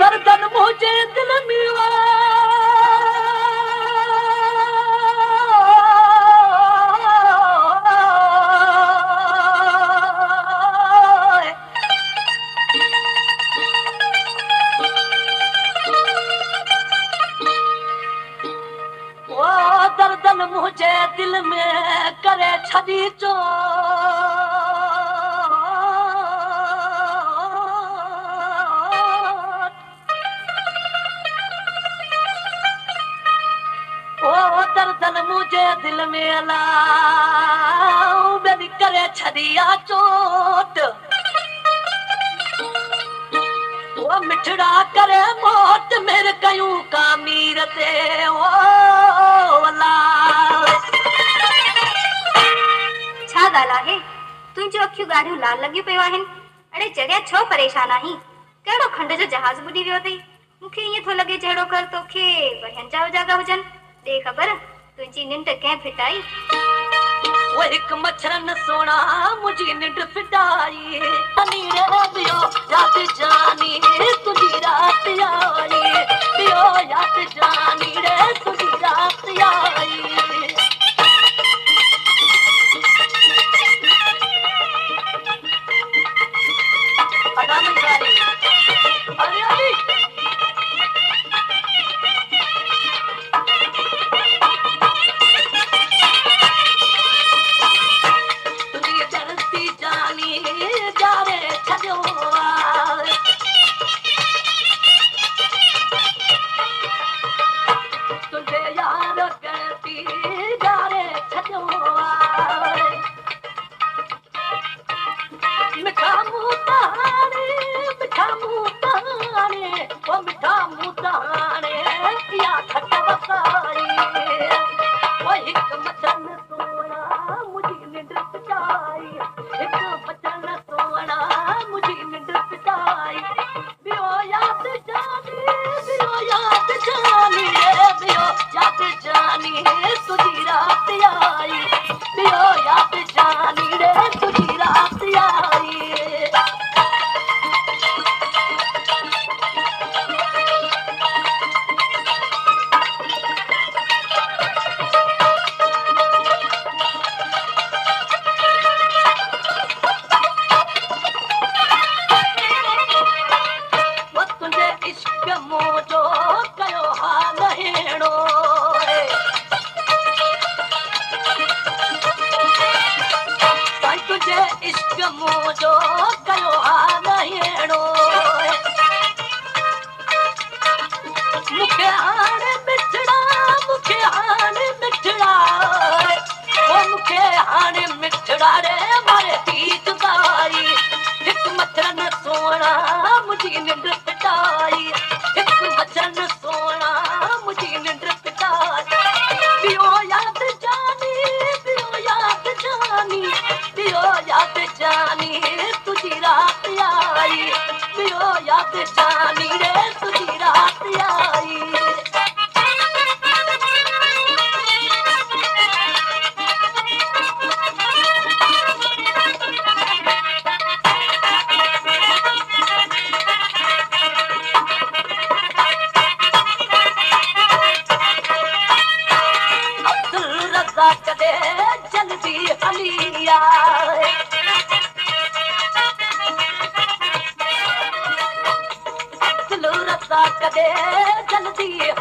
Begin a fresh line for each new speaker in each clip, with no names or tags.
दर्दन मुझे दिल में दर्दन मुझे दिल में करे छदी चो दर्दन मुझे दिल में अलाउ बेबी करे छदिया चोट वो मिठड़ा करे मोट मेरे कयूं का मीर ते ओ
छा ॻाल्हि आहे तुंहिंजूं अखियूं ॻाढ़ियूं लाल लॻियूं पियूं आहिनि अड़े जॻह छो परेशान आहीं कहिड़ो खंड जो जहाज ॿुॾी वियो अथई मूंखे ईअं थो लॻे जहिड़ो कर तोखे वहन जा उजागा हुजनि ॾे ख़बर तुंहिंजी निंड कंहिं फिटाई
वो एक मच्छरन सोना मुझी निंड फिटाई नीरे पियो याद जानी तुझी रात आई पियो याद जानी रे तुझी रात आई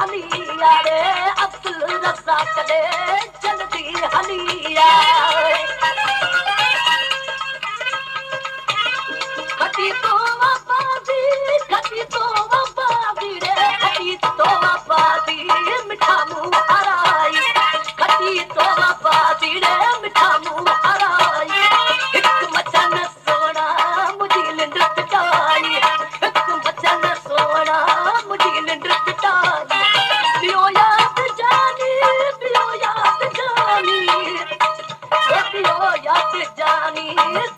अरे अरे जानी